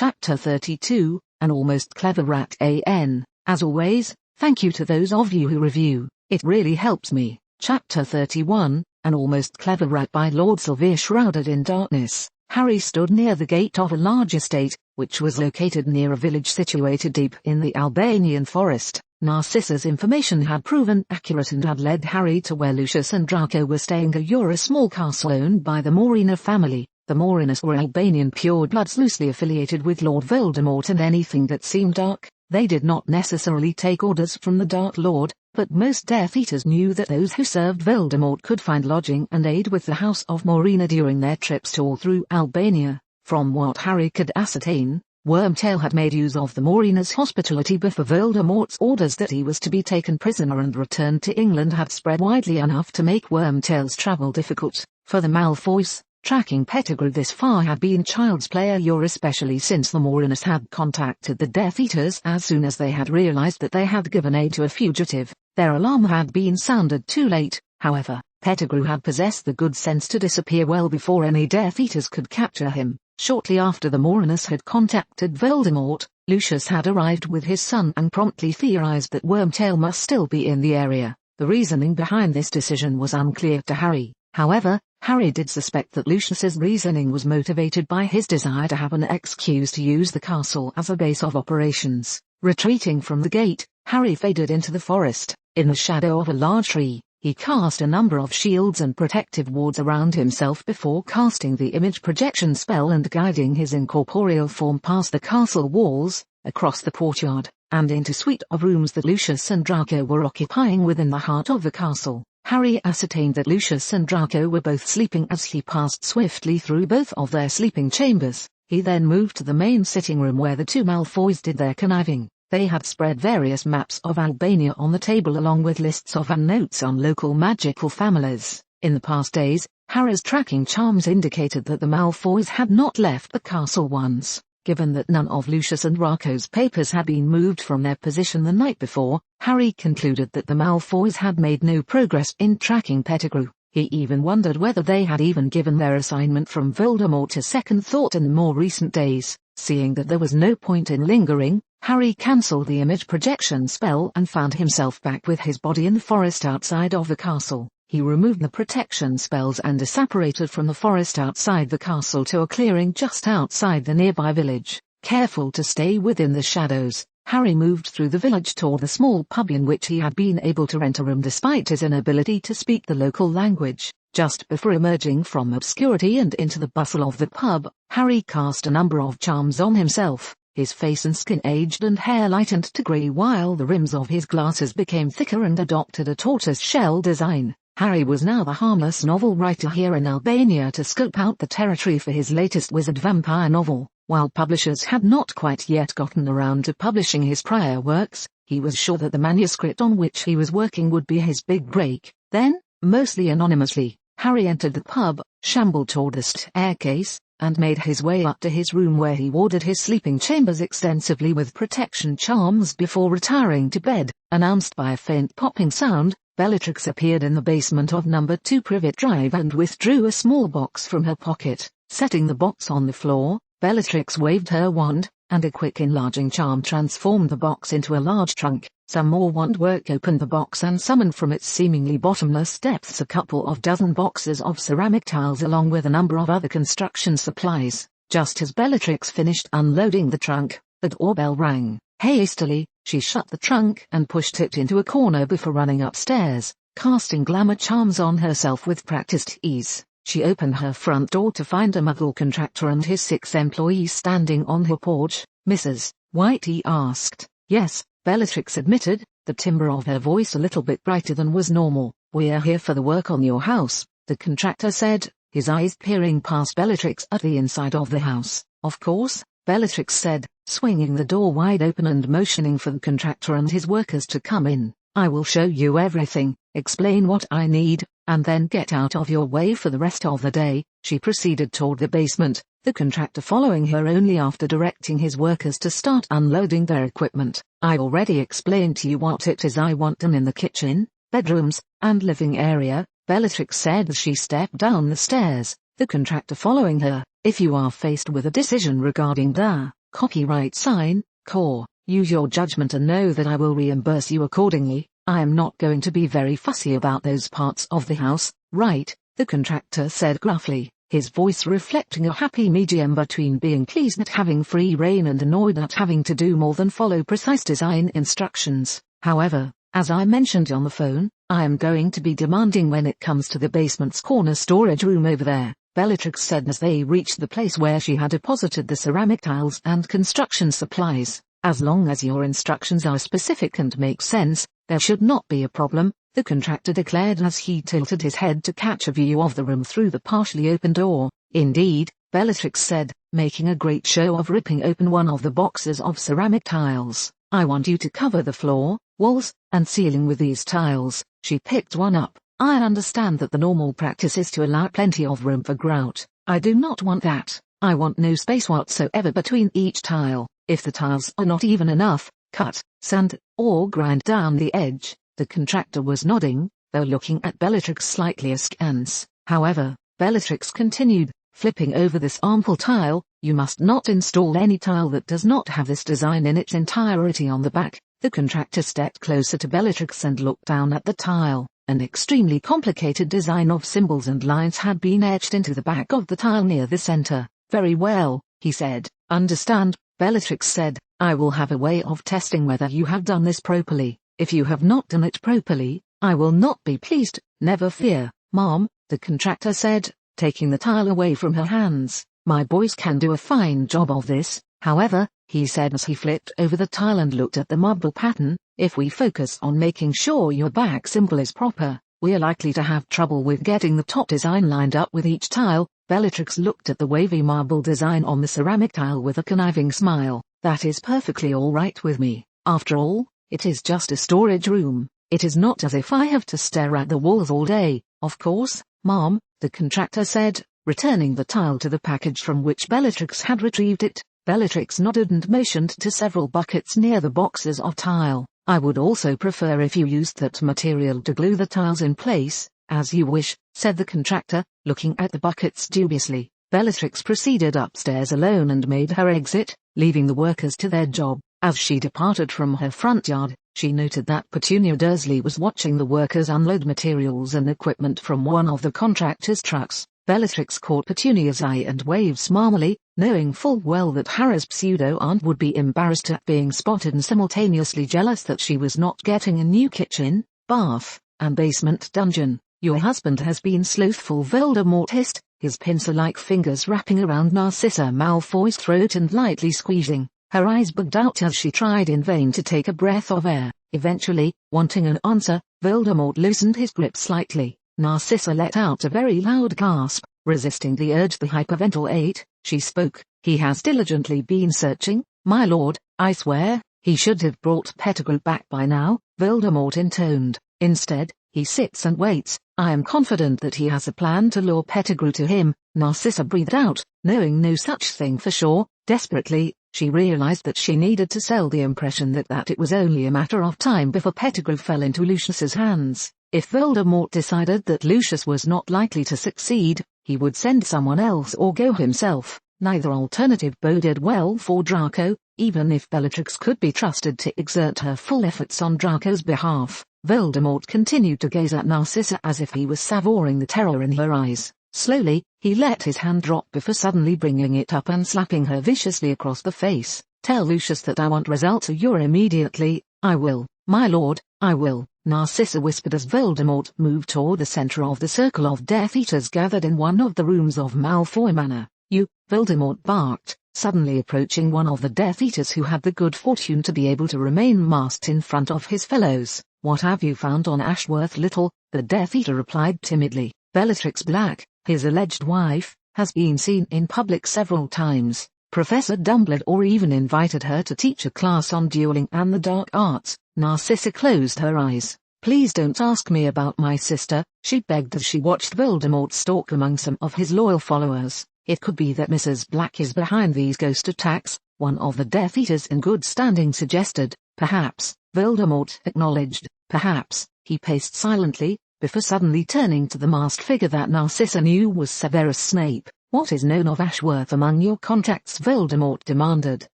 Chapter 32, An Almost Clever Rat. As always, thank you to those of you who review, it really helps me. Chapter 31, An Almost Clever Rat by Lord Silvere. Shrouded in darkness, Harry stood near the gate of a large estate, which was located near a village situated deep in the Albanian forest. Narcissa's information had proven accurate and had led Harry to where Lucius and Draco were staying, a small castle owned by the Morina family. The Morinas were Albanian purebloods loosely affiliated with Lord Voldemort and anything that seemed dark. They did not necessarily take orders from the Dark Lord, but most Death Eaters knew that those who served Voldemort could find lodging and aid with the House of Morina during their trips to all through Albania. From what Harry could ascertain, Wormtail had made use of the Morina's hospitality before Voldemort's orders that he was to be taken prisoner and returned to England had spread widely enough to make Wormtail's travel difficult. For the Malfoys, tracking pedigree this far had been child's play, especially since the Morinas had contacted the Death Eaters as soon as they had realized that they had given aid to a fugitive. Their alarm had been sounded too late. However, Pettigrew had possessed the good sense to disappear well before any Death Eaters could capture him. Shortly after the Morinas had contacted Voldemort, Lucius had arrived with his son and promptly theorized that Wormtail must still be in the area. The reasoning behind this decision was unclear to Harry. However, Harry did suspect that Lucius's reasoning was motivated by his desire to have an excuse to use the castle as a base of operations. Retreating from the gate, Harry faded into the forest. In the shadow of a large tree, he cast a number of shields and protective wards around himself before casting the image projection spell and guiding his incorporeal form past the castle walls, across the courtyard, and into a suite of rooms that Lucius and Draco were occupying within the heart of the castle. Harry ascertained that Lucius and Draco were both sleeping as he passed swiftly through both of their sleeping chambers. He then moved to the main sitting room where the two Malfoys did their conniving. They had spread various maps of Albania on the table along with lists of and notes on local magical families. In the past days, Harry's tracking charms indicated that the Malfoys had not left the castle once. Given that none of Lucius and Draco's papers had been moved from their position the night before, Harry concluded that the Malfoys had made no progress in tracking Pettigrew. He even wondered whether they had even given their assignment from Voldemort a second thought in the more recent days. Seeing that there was no point in lingering, Harry cancelled the image projection spell and found himself back with his body in the forest outside of the castle. He removed the protection spells and separated from the forest outside the castle to a clearing just outside the nearby village. Careful to stay within the shadows, Harry moved through the village toward the small pub in which he had been able to rent a room despite his inability to speak the local language. Just before emerging from obscurity and into the bustle of the pub, Harry cast a number of charms on himself. His face and skin aged and hair lightened to grey while the rims of his glasses became thicker and adopted a tortoise-shell design. Harry was now the harmless novel writer here in Albania to scope out the territory for his latest wizard vampire novel. While publishers had not quite yet gotten around to publishing his prior works, he was sure that the manuscript on which he was working would be his big break. Then, mostly anonymously, Harry entered the pub, shambled toward the staircase, and made his way up to his room where he warded his sleeping chambers extensively with protection charms before retiring to bed. Announced by a faint popping sound, Bellatrix appeared in the basement of number 2 Privet Drive and withdrew a small box from her pocket. Setting the box on the floor, Bellatrix waved her wand, and a quick enlarging charm transformed the box into a large trunk. Some more wand work opened the box and summoned from its seemingly bottomless depths a couple of dozen boxes of ceramic tiles along with a number of other construction supplies. Just as Bellatrix finished unloading the trunk, the doorbell rang. Hastily, she shut the trunk and pushed it into a corner before running upstairs, casting glamour charms on herself with practiced ease. She opened her front door to find a Muggle contractor and his 6 employees standing on her porch. "Mrs. White?" he asked. "Yes," Bellatrix admitted, the timbre of her voice a little bit brighter than was normal. "We're here for the work on your house," the contractor said, his eyes peering past Bellatrix at the inside of the house. "Of course," Bellatrix said, swinging the door wide open and motioning for the contractor and his workers to come in. "I will show you everything, explain what I need, and then get out of your way for the rest of the day." She proceeded toward the basement, the contractor following her only after directing his workers to start unloading their equipment. "I already explained to you what it is I want done in the kitchen, bedrooms, and living area," Bellatrix said as she stepped down the stairs, the contractor following her. "If you are faced with a decision regarding the Copyright sign, Core. Use your judgment and know that I will reimburse you accordingly. I am not going to be very fussy about those parts of the house, right? The contractor said gruffly, his voice reflecting a happy medium between being pleased at having free rein and annoyed at having to do more than follow precise design instructions. However, as I mentioned on the phone, I am going to be demanding when it comes to the basement's corner storage room over there, Bellatrix said as they reached the place where she had deposited the ceramic tiles and construction supplies. As long as your instructions are specific and make sense, there should not be a problem, the contractor declared as he tilted his head to catch a view of the room through the partially open door. Indeed, Bellatrix said, making a great show of ripping open one of the boxes of ceramic tiles. I want you to cover the floor, walls, and ceiling with these tiles. She picked one up. I understand that the normal practice is to allow plenty of room for grout. I do not want that. I want no space whatsoever between each tile. If the tiles are not even enough, cut, sand, or grind down the edge. The contractor was nodding, though looking at Bellatrix slightly askance. However, Bellatrix continued, flipping over this ample tile, you must not install any tile that does not have this design in its entirety on the back. The contractor stepped closer to Bellatrix and looked down at the tile. An extremely complicated design of symbols and lines had been etched into the back of the tile near the center. Very well, he said. Understand, Bellatrix said, I will have a way of testing whether you have done this properly. If you have not done it properly, I will not be pleased. Never fear, Mom, the contractor said, taking the tile away from her hands. My boys can do a fine job of this. However, he said as he flipped over the tile and looked at the marble pattern, if we focus on making sure your back symbol is proper, we're likely to have trouble with getting the top design lined up with each tile. Bellatrix looked at the wavy marble design on the ceramic tile with a conniving smile. That is perfectly all right with me. After all, it is just a storage room. It is not as if I have to stare at the walls all day. Of course, Mom, the contractor said, returning the tile to the package from which Bellatrix had retrieved it. Bellatrix nodded and motioned to several buckets near the boxes of tile. I would also prefer if you used that material to glue the tiles in place. As you wish, said the contractor, looking at the buckets dubiously. Bellatrix proceeded upstairs alone and made her exit, leaving the workers to their job. As she departed from her front yard, she noted that Petunia Dursley was watching the workers unload materials and equipment from one of the contractor's trucks. Bellatrix caught Petunia's eye and waved smarmily, knowing full well that Harry's pseudo-aunt would be embarrassed at being spotted and simultaneously jealous that she was not getting a new kitchen, bath, and basement dungeon. Your husband has been slothful, Voldemort hissed, his pincer-like fingers wrapping around Narcissa Malfoy's throat and lightly squeezing. Her eyes bugged out as she tried in vain to take a breath of air. Eventually, wanting an answer, Voldemort loosened his grip slightly. Narcissa let out a very loud gasp, resisting the urge to hyperventilate. She spoke. He has diligently been searching, my lord, I swear. He should have brought Pettigrew back by now, Voldemort intoned. Instead, he sits and waits. I am confident that he has a plan to lure Pettigrew to him, Narcissa breathed out, knowing no such thing for sure. Desperately, she realized that she needed to sell the impression that it was only a matter of time before Pettigrew fell into Lucius's hands. If Voldemort decided that Lucius was not likely to succeed, he would send someone else or go himself. Neither alternative boded well for Draco, even if Bellatrix could be trusted to exert her full efforts on Draco's behalf. Voldemort continued to gaze at Narcissa as if he was savouring the terror in her eyes. Slowly, he let his hand drop before suddenly bringing it up and slapping her viciously across the face. Tell Lucius that I want results immediately. I will, my lord, I will, Narcissa whispered as Voldemort moved toward the center of the circle of Death Eaters gathered in one of the rooms of Malfoy Manor. You, Voldemort barked, suddenly approaching one of the Death Eaters who had the good fortune to be able to remain masked in front of his fellows. What have you found on Ashworth Little? The Death Eater replied timidly. Bellatrix Black, his alleged wife, has been seen in public several times. Professor Dumbledore even invited her to teach a class on dueling and the dark arts. Narcissa closed her eyes. Please don't ask me about my sister, she begged as she watched Voldemort stalk among some of his loyal followers. It could be that Mrs. Black is behind these ghost attacks, one of the Death Eaters in good standing suggested. Perhaps, Voldemort acknowledged. Perhaps, he paced silently, before suddenly turning to the masked figure that Narcissa knew was Severus Snape. What is known of Ashworth among your contacts? Voldemort demanded.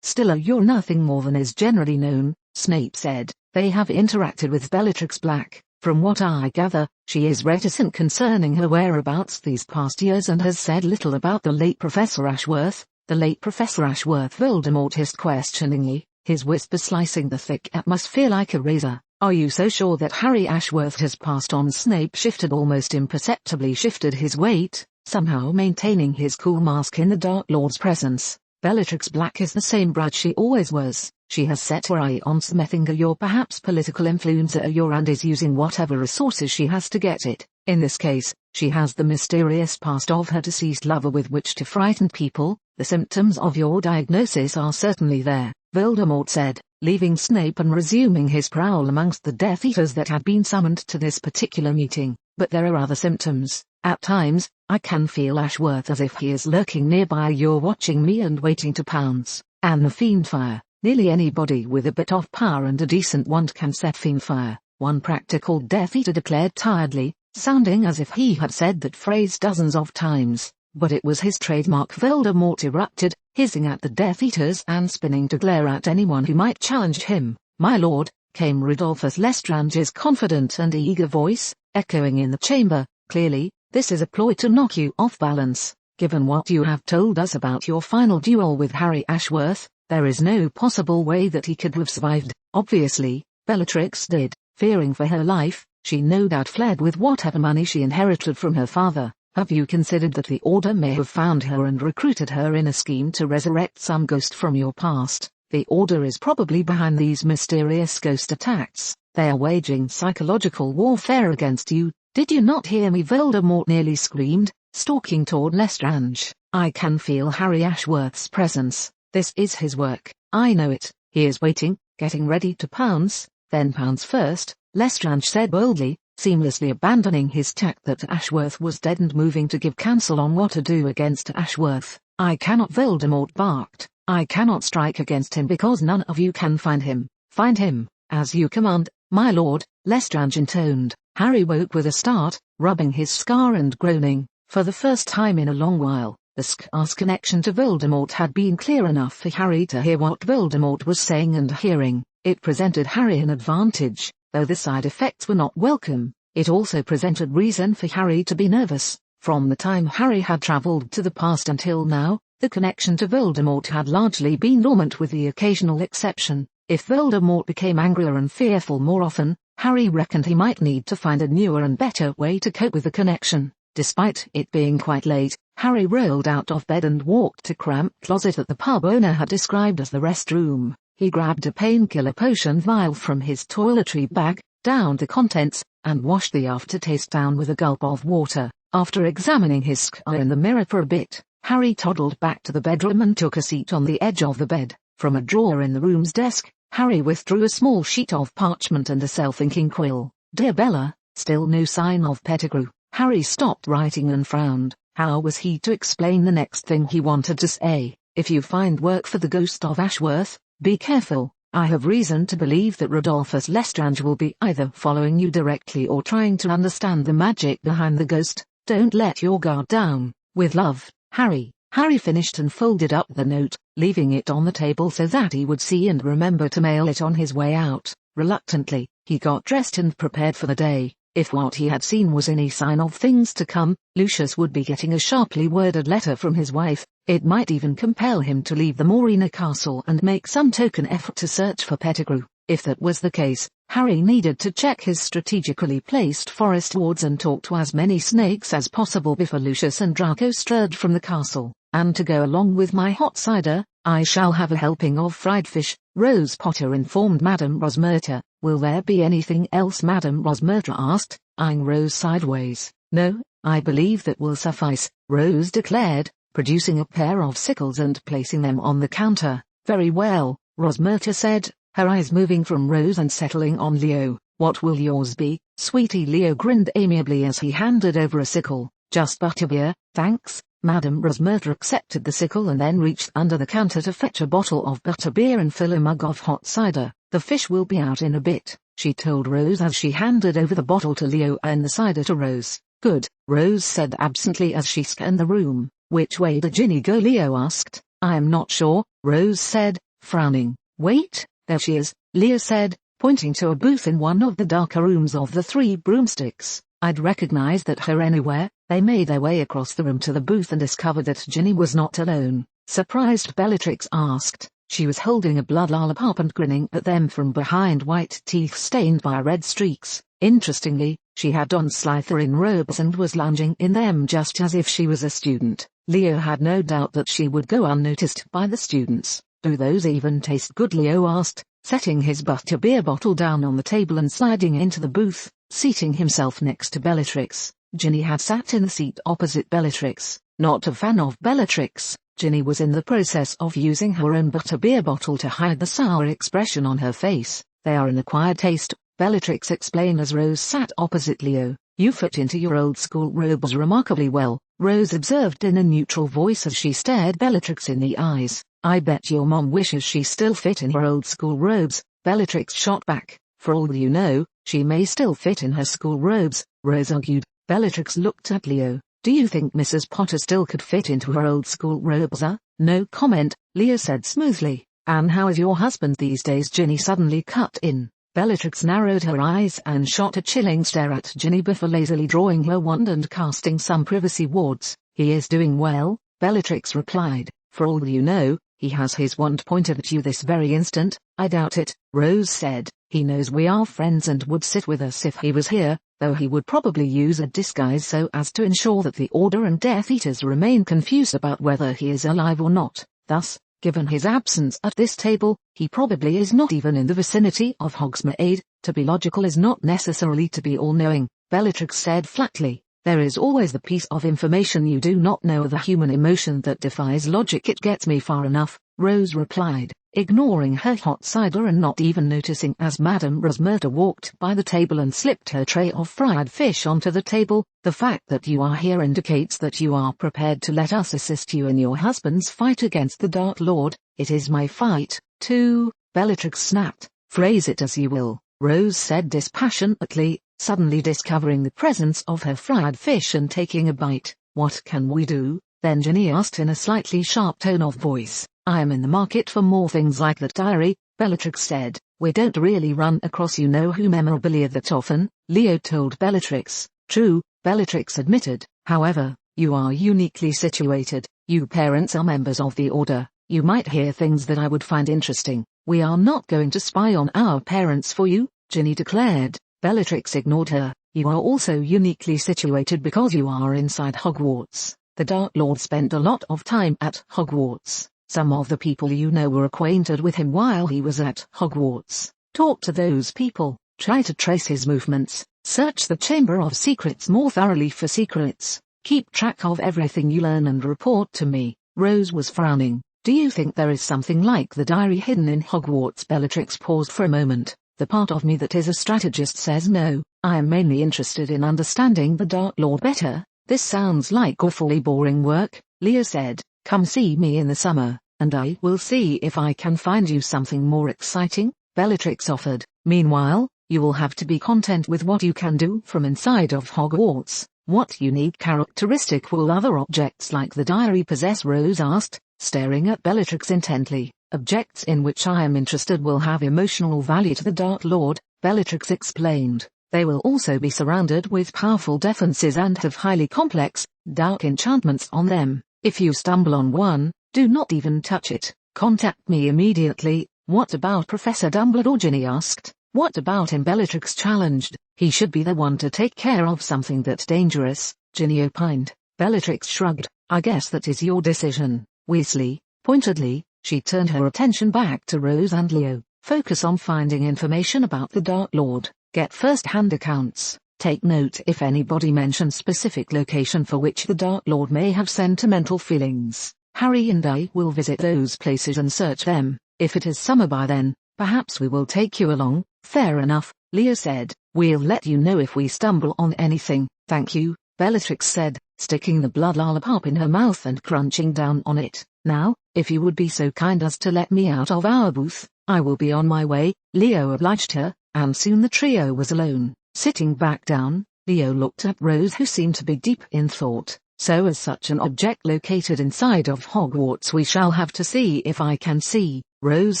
Still, you're nothing more than is generally known, Snape said. They have interacted with Bellatrix Black. From what I gather, she is reticent concerning her whereabouts these past years and has said little about the late Professor Ashworth. The late Professor Ashworth, Voldemort hissed questioningly, his whisper slicing the thick atmosphere like a razor. Are you so sure that Harry Ashworth has passed on? Snape shifted, almost imperceptibly shifted his weight, somehow maintaining his cool mask in the Dark Lord's presence. Bellatrix Black is the same brat she always was. She has set her eye on smithing your perhaps political influencer and is using whatever resources she has to get it. In this case, she has the mysterious past of her deceased lover with which to frighten people. The symptoms of your diagnosis are certainly there, Voldemort said, leaving Snape and resuming his prowl amongst the Death Eaters that had been summoned to this particular meeting. But there are other symptoms. At times, I can feel Ashworth as if he is lurking nearby. You're watching me and waiting to pounce. And the Fiendfire. Nearly anybody with a bit of power and a decent wand can set Fiendfire, one practical Death Eater declared tiredly, sounding as if he had said that phrase dozens of times. But it was his trademark. Voldemort erupted, hissing at the Death Eaters and spinning to glare at anyone who might challenge him. My lord, came Rodolphus Lestrange's confident and eager voice, echoing in the chamber. Clearly, this is a ploy to knock you off balance. Given what you have told us about your final duel with Harry Ashworth, there is no possible way that he could have survived. Obviously, Bellatrix did. Fearing for her life, she no doubt fled with whatever money she inherited from her father. Have you considered that the Order may have found her and recruited her in a scheme to resurrect some ghost from your past? The Order is probably behind these mysterious ghost attacks. They are waging psychological warfare against you. Did you not hear me? Voldemort nearly screamed, stalking toward Lestrange. I can feel Harry Ashworth's presence. This is his work. I know it. He is waiting, getting ready to pounce. Then pounce first, Lestrange said boldly, seamlessly abandoning his tact that Ashworth was dead and moving to give counsel on what to do against Ashworth. I cannot, Voldemort barked. I cannot strike against him because none of you can find him. Find him, as you command, my lord, Lestrange intoned. Harry woke with a start, rubbing his scar and groaning. For the first time in a long while, the scar's connection to Voldemort had been clear enough for Harry to hear what Voldemort was saying and hearing. It presented Harry an advantage, though the side effects were not welcome. It also presented reason for Harry to be nervous. From the time Harry had travelled to the past until now, the connection to Voldemort had largely been dormant with the occasional exception. If Voldemort became angrier and fearful more often, Harry reckoned he might need to find a newer and better way to cope with the connection. Despite it being quite late, Harry rolled out of bed and walked to a cramped closet that the pub owner had described as the restroom. He grabbed a painkiller potion vial from his toiletry bag, downed the contents, and washed the aftertaste down with a gulp of water. After examining his scar in the mirror for a bit, Harry toddled back to the bedroom and took a seat on the edge of the bed. From a drawer in the room's desk, Harry withdrew a small sheet of parchment and a self-inking quill. Dear Bella, still no sign of Pettigrew. Harry stopped writing and frowned. How was he to explain the next thing he wanted to say? If you find work for the ghost of Ashworth, be careful. I have reason to believe that Rodolphus Lestrange will be either following you directly or trying to understand the magic behind the ghost. Don't let your guard down. With love, Harry. Harry finished and folded up the note, leaving it on the table so that he would see and remember to mail it on his way out. Reluctantly, he got dressed and prepared for the day. If what he had seen was any sign of things to come, Lucius would be getting a sharply worded letter from his wife. It might even compel him to leave the Morena castle and make some token effort to search for Pettigrew. If that was the case, Harry needed to check his strategically placed forest wards and talk to as many snakes as possible before Lucius and Draco stirred from the castle. And to go along with my hot cider, I shall have a helping of fried fish, Rose Potter informed Madame Rosmerta. Will there be anything else? Madame Rosmerta asked, eyeing Rose sideways. No, I believe that will suffice, Rose declared, producing a pair of sickles and placing them on the counter. Very well, Rosmerta said, her eyes moving from Rose and settling on Leo. What will yours be, sweetie? Leo grinned amiably as he handed over a sickle. Just butterbeer, thanks. Madame Rosmerta accepted the sickle and then reached under the counter to fetch a bottle of butterbeer and fill a mug of hot cider. The fish will be out in a bit, she told Rose as she handed over the bottle to Leo and the cider to Rose. Good, Rose said absently as she scanned the room. Which way did Ginny go? Leo asked. I am not sure, Rose said, frowning. "Wait, there she is," Leo said, pointing to a booth in one of the darker rooms of the Three Broomsticks. "I'd recognize that her anywhere." They made their way across the room to the booth and discovered that Ginny was not alone. Surprised, Bellatrix asked. She was holding a blood lollipop and grinning at them from behind white teeth stained by red streaks. Interestingly, she had on Slytherin robes and was lounging in them just as if she was a student. Leo had no doubt that she would go unnoticed by the students. "Do those even taste good?" Leo asked, setting his butterbeer bottle down on the table and sliding into the booth, seating himself next to Bellatrix. Ginny had sat in the seat opposite Bellatrix. Not a fan of Bellatrix, Ginny was in the process of using her own butterbeer bottle to hide the sour expression on her face. "They are an acquired taste," Bellatrix explained as Rose sat opposite Leo. "You fit into your old school robes remarkably well," Rose observed in a neutral voice as she stared Bellatrix in the eyes. "I bet your mom wishes she still fit in her old school robes," Bellatrix shot back. "For all you know, she may still fit in her school robes," Rose argued. Bellatrix looked at Leo. "Do you think Mrs. Potter still could fit into her old school robes?" "No comment," Leo said smoothly. "And how is your husband these days?" Ginny suddenly cut in. Bellatrix narrowed her eyes and shot a chilling stare at Ginny before lazily drawing her wand and casting some privacy wards. "He is doing well," Bellatrix replied. "For all you know, he has his wand pointed at you this very instant." "I doubt it," Rose said. "He knows we are friends and would sit with us if he was here, though he would probably use a disguise so as to ensure that the Order and Death Eaters remain confused about whether he is alive or not. Thus, given his absence at this table, he probably is not even in the vicinity of Hogsmeade. To be logical is not necessarily to be all-knowing," Bellatrix said flatly. "There is always the piece of information you do not know, the human emotion that defies logic." "It gets me far enough," Rose replied, ignoring her hot cider and not even noticing as Madame Rosmerta walked by the table and slipped her tray of fried fish onto the table. "The fact that you are here indicates that you are prepared to let us assist you in your husband's fight against the Dark Lord." "It is my fight, too," Bellatrix snapped. "Phrase it as you will," Rose said dispassionately, suddenly discovering the presence of her fried fish and taking a bite. "What can we do?" then Ginny asked in a slightly sharp tone of voice. "I am in the market for more things like that diary," Bellatrix said. "We don't really run across you-know-who memorabilia that often," Leo told Bellatrix. "True," Bellatrix admitted. "However, you are uniquely situated. You parents are members of the Order. You might hear things that I would find interesting." "We are not going to spy on our parents for you," Ginny declared. Bellatrix ignored her. "You are also uniquely situated because you are inside Hogwarts. The Dark Lord spent a lot of time at Hogwarts. Some of the people you know were acquainted with him while he was at Hogwarts. Talk to those people, try to trace his movements, search the Chamber of Secrets more thoroughly for secrets. Keep track of everything you learn and report to me." Rose was frowning. "Do you think there is something like the diary hidden in Hogwarts?" Bellatrix paused for a moment. "The part of me that is a strategist says no. I am mainly interested in understanding the Dark Lord better." "This sounds like awfully boring work," Leo said. "Come see me in the summer, and I will see if I can find you something more exciting," Bellatrix offered. "Meanwhile, you will have to be content with what you can do from inside of Hogwarts." "What unique characteristic will other objects like the diary possess?" Rose asked, staring at Bellatrix intently. "Objects in which I am interested will have emotional value to the Dark Lord," Bellatrix explained. "They will also be surrounded with powerful defenses and have highly complex, dark enchantments on them. If you stumble on one, do not even touch it. Contact me immediately." "What about Professor Dumbledore?" Ginny asked. "What about him?" Bellatrix challenged. "He should be the one to take care of something that dangerous," Ginny opined. Bellatrix shrugged. "I guess that is your decision, Weasley." Pointedly, she turned her attention back to Rose and Leo. "Focus on finding information about the Dark Lord. Get first-hand accounts. Take note if anybody mentions specific location for which the Dark Lord may have sentimental feelings. Harry and I will visit those places and search them. If it is summer by then, perhaps we will take you along." "Fair enough," Leo said. "We'll let you know if we stumble on anything." "Thank you," Bellatrix said, sticking the blood lollipop in her mouth and crunching down on it. "Now, if you would be so kind as to let me out of our booth, I will be on my way." Leo obliged her, and soon the trio was alone. Sitting back down, Leo looked at Rose, who seemed to be deep in thought. "So as such an object located inside of Hogwarts, we shall have to see if I can see Rose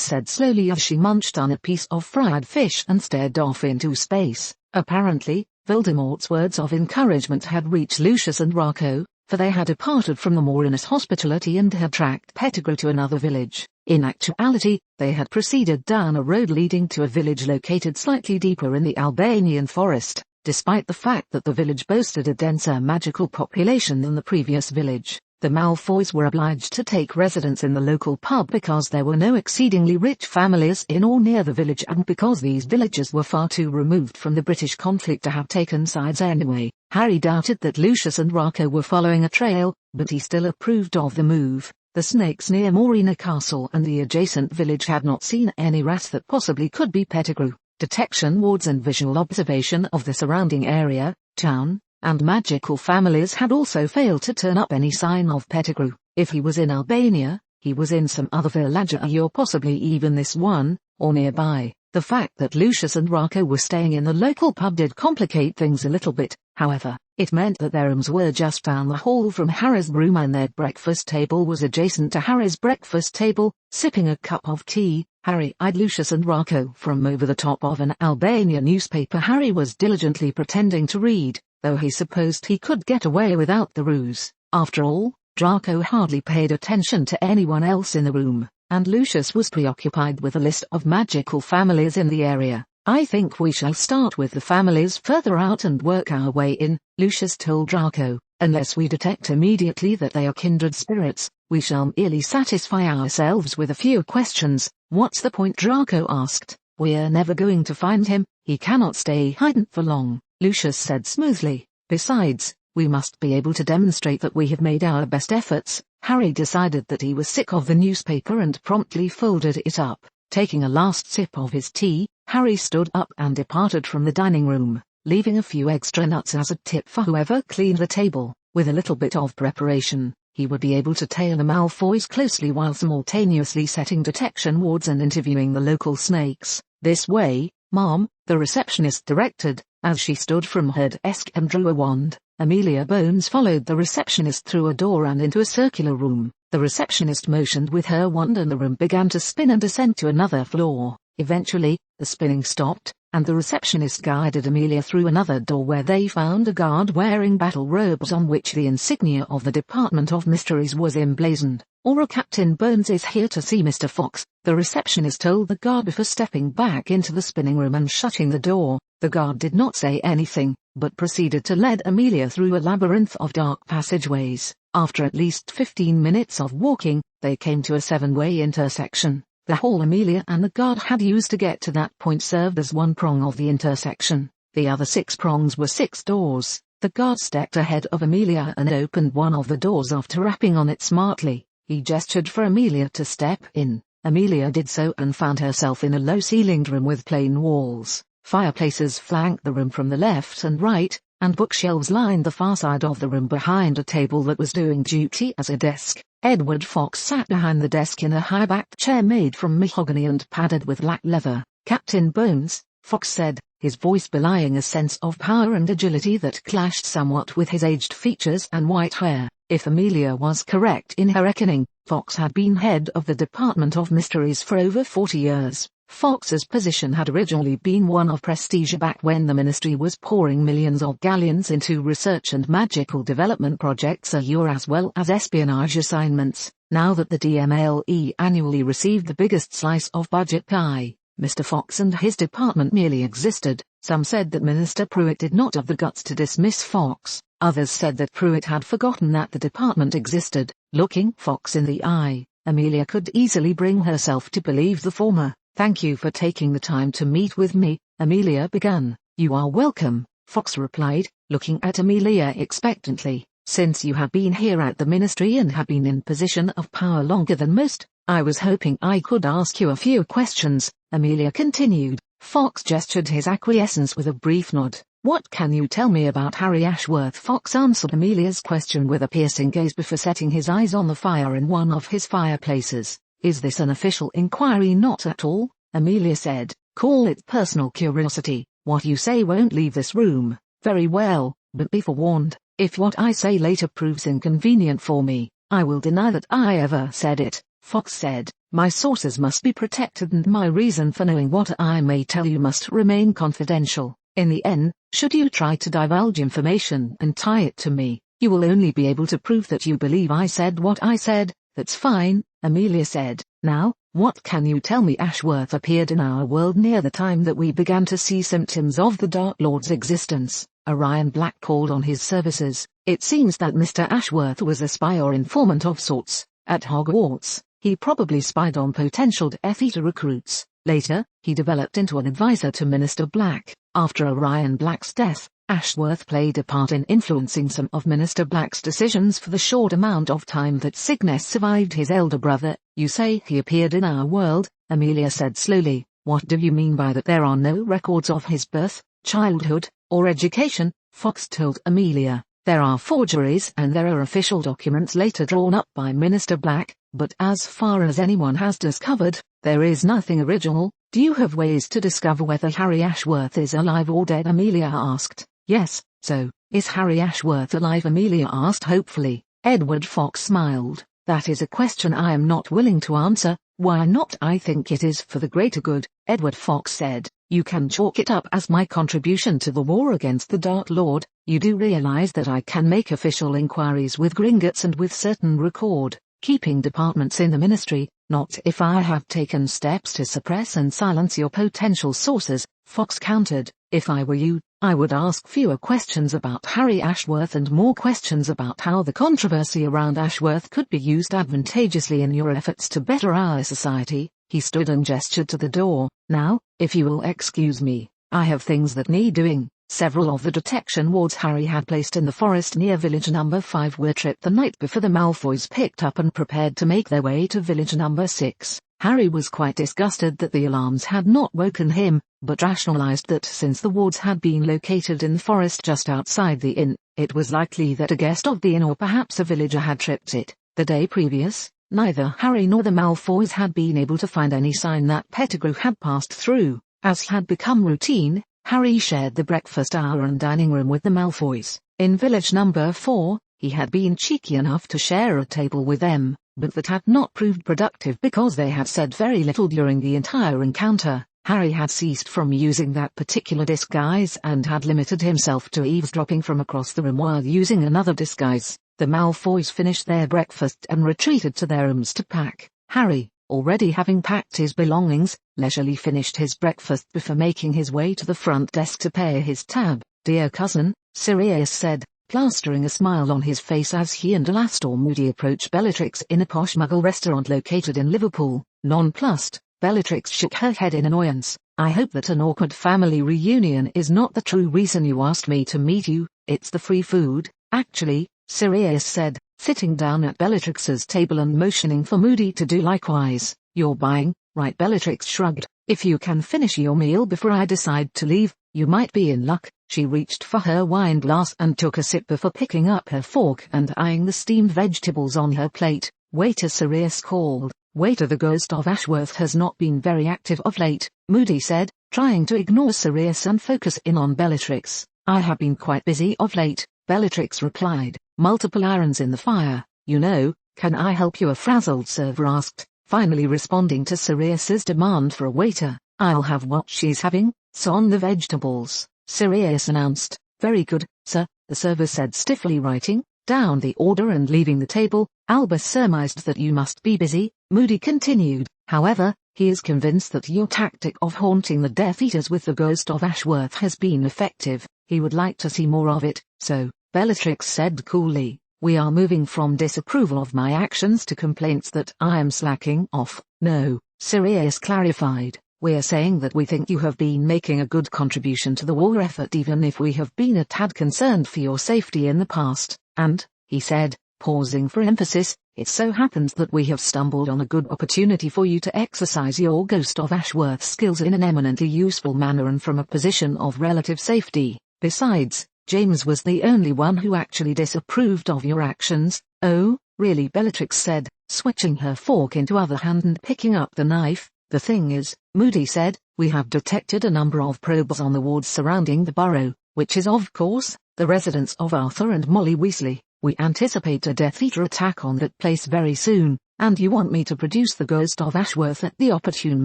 said slowly as she munched on a piece of fried fish and stared off into space. Apparently, Voldemort's words of encouragement had reached Lucius and Draco, for they had departed from the Morinus hospitality and had tracked Pettigrew to another village. In actuality, they had proceeded down a road leading to a village located slightly deeper in the Albanian forest, despite the fact that the village boasted a denser magical population than the previous village. The Malfoys were obliged to take residence in the local pub because there were no exceedingly rich families in or near the village and because these villages were far too removed from the British conflict to have taken sides anyway. Harry doubted that Lucius and Draco were following a trail, but he still approved of the move. The snakes near Morina Castle and the adjacent village had not seen any rats that possibly could be Pettigrew. Detection wards and visual observation of the surrounding area, town, and magical families had also failed to turn up any sign of Pettigrew. If he was in Albania, he was in some other village or possibly even this one, or nearby. The fact that Lucius and Draco were staying in the local pub did complicate things a little bit, however. It meant that their rooms were just down the hall from Harry's room and their breakfast table was adjacent to Harry's breakfast table. Sipping a cup of tea, Harry eyed Lucius and Draco from over the top of an Albania newspaper Harry was diligently pretending to read, though he supposed he could get away without the ruse. After all, Draco hardly paid attention to anyone else in the room, and Lucius was preoccupied with a list of magical families in the area. I think we shall start with the families further out and work our way in, Lucius told Draco. Unless we detect immediately that they are kindred spirits, we shall merely satisfy ourselves with a few questions. What's the point? Draco asked. We're never going to find him, he cannot stay hidden for long, Lucius said smoothly. Besides, we must be able to demonstrate that we have made our best efforts. Harry decided that he was sick of the newspaper and promptly folded it up. Taking a last sip of his tea, Harry stood up and departed from the dining room, leaving a few extra nuts as a tip for whoever cleaned the table. With a little bit of preparation, he would be able to tail the Malfoys closely while simultaneously setting detection wards and interviewing the local snakes. This way, Mom, the receptionist directed, as she stood from her desk and drew a wand. Amelia Bones followed the receptionist through a door and into a circular room. The receptionist motioned with her wand and the room began to spin and descend to another floor. Eventually, the spinning stopped, and the receptionist guided Amelia through another door where they found a guard wearing battle robes on which the insignia of the Department of Mysteries was emblazoned. Aura Captain Bones is here to see Mr. Fox, the receptionist told the guard before stepping back into the spinning room and shutting the door. The guard did not say anything, but proceeded to lead Amelia through a labyrinth of dark passageways. After at least 15 minutes of walking, they came to a 7-way intersection. The hall Amelia and the guard had used to get to that point served as one prong of the intersection. The other 6 prongs were 6 doors. The guard stepped ahead of Amelia and opened one of the doors after rapping on it smartly. He gestured for Amelia to step in. Amelia did so and found herself in a low-ceilinged room with plain walls. Fireplaces flanked the room from the left and right, and bookshelves lined the far side of the room behind a table that was doing duty as a desk. Edward Fox sat behind the desk in a high-backed chair made from mahogany and padded with black leather. Captain Bones, Fox said, his voice belying a sense of power and agility that clashed somewhat with his aged features and white hair. If Amelia was correct in her reckoning, Fox had been head of the Department of Mysteries for over 40 years. Fox's position had originally been one of prestige back when the Ministry was pouring millions of galleons into research and magical development projects a year as well as espionage assignments. Now that the DMLE annually received the biggest slice of budget pie, Mr. Fox and his department merely existed. Some said that Minister Pruitt did not have the guts to dismiss Fox. Others said that Pruitt had forgotten that the department existed. Looking Fox in the eye, Amelia could easily bring herself to believe the former. Thank you for taking the time to meet with me, Amelia began. You are welcome, Fox replied, looking at Amelia expectantly. Since you have been here at the Ministry and have been in position of power longer than most, I was hoping I could ask you a few questions, Amelia continued. Fox gestured his acquiescence with a brief nod. What can you tell me about Harry Ashworth? Fox answered Amelia's question with a piercing gaze before setting his eyes on the fire in one of his fireplaces. Is this an official inquiry? Not at all, Amelia said. Call it personal curiosity. What you say won't leave this room. Very well, but be forewarned, if what I say later proves inconvenient for me, I will deny that I ever said it, Fox said. My sources must be protected and my reason for knowing what I may tell you must remain confidential. In the end, should you try to divulge information and tie it to me, you will only be able to prove that you believe I said what I said. That's fine, Amelia said. Now, what can you tell me? Ashworth appeared in our world near the time that we began to see symptoms of the Dark Lord's existence. Orion Black called on his services. It seems that Mr. Ashworth was a spy or informant of sorts. At Hogwarts, he probably spied on potential Death Eater recruits. Later, he developed into an advisor to Minister Black. After Orion Black's death, Ashworth played a part in influencing some of Minister Black's decisions for the short amount of time that Cygnus survived his elder brother. You say he appeared in our world, Amelia said slowly. What do you mean by that? There are no records of his birth, childhood, or education, Fox told Amelia. There are forgeries and there are official documents later drawn up by Minister Black, but as far as anyone has discovered, there is nothing original. Do you have ways to discover whether Harry Ashworth is alive or dead? Amelia asked. Yes, so, is Harry Ashworth alive? Amelia asked hopefully. Edward Fox smiled. That is a question I am not willing to answer. Why not? I think it is for the greater good, Edward Fox said. You can chalk it up as my contribution to the war against the Dark Lord. You do realize that I can make official inquiries with Gringotts and with certain record-keeping departments in the ministry, not if I have taken steps to suppress and silence your potential sources, Fox countered. If I were you, I would ask fewer questions about Harry Ashworth and more questions about how the controversy around Ashworth could be used advantageously in your efforts to better our society. He stood and gestured to the door. Now, if you will excuse me, I have things that need doing. Several of the detection wards Harry had placed in the forest near village number 5 were tripped the night before the Malfoys picked up and prepared to make their way to village number 6. Harry was quite disgusted that the alarms had not woken him, but rationalized that since the wards had been located in the forest just outside the inn, it was likely that a guest of the inn or perhaps a villager had tripped it. The day previous, neither Harry nor the Malfoys had been able to find any sign that Pettigrew had passed through. As had become routine, Harry shared the breakfast hour and dining room with the Malfoys. In village number 4, he had been cheeky enough to share a table with them, but that had not proved productive because they had said very little during the entire encounter. Harry had ceased from using that particular disguise and had limited himself to eavesdropping from across the room while using another disguise. The Malfoys finished their breakfast and retreated to their rooms to pack. Harry, already having packed his belongings, leisurely finished his breakfast before making his way to the front desk to pay his tab. Dear cousin, Sirius said, plastering a smile on his face as he and Alastor Moody approached Bellatrix in a posh Muggle restaurant located in Liverpool. Nonplussed, Bellatrix shook her head in annoyance. I hope that an awkward family reunion is not the true reason you asked me to meet you. It's the free food, actually, Sirius said, sitting down at Bellatrix's table and motioning for Moody to do likewise. You're buying, right? Bellatrix shrugged. If you can finish your meal before I decide to leave, you might be in luck. She reached for her wine glass and took a sip before picking up her fork and eyeing the steamed vegetables on her plate. Waiter, Sirius called. Waiter, the ghost of Ashworth has not been very active of late, Moody said, trying to ignore Sirius and focus in on Bellatrix. I have been quite busy of late, Bellatrix replied. Multiple irons in the fire, you know. Can I help you? A frazzled server asked, finally responding to Sirius's demand for a waiter. I'll have what she's having, so on the vegetables, Sirius announced. Very good, sir, the server said stiffly, writing down the order and leaving the table. Albus surmised that you must be busy, Moody continued. However, he is convinced that your tactic of haunting the Death Eaters with the ghost of Ashworth has been effective. He would like to see more of it, so, Bellatrix said coolly, we are moving from disapproval of my actions to complaints that I am slacking off. No, Sirius clarified, we're saying that we think you have been making a good contribution to the war effort even if we have been a tad concerned for your safety in the past. And, he said, pausing for emphasis, it so happens that we have stumbled on a good opportunity for you to exercise your Ghost of Ashworth skills in an eminently useful manner and from a position of relative safety. Besides, James was the only one who actually disapproved of your actions. Oh, really? Bellatrix said, switching her fork into other hand and picking up the knife. The thing is, Moody said, we have detected a number of probes on the wards surrounding the burrow, which is of course, the residence of Arthur and Molly Weasley. We anticipate a Death Eater attack on that place very soon. And you want me to produce the ghost of Ashworth at the opportune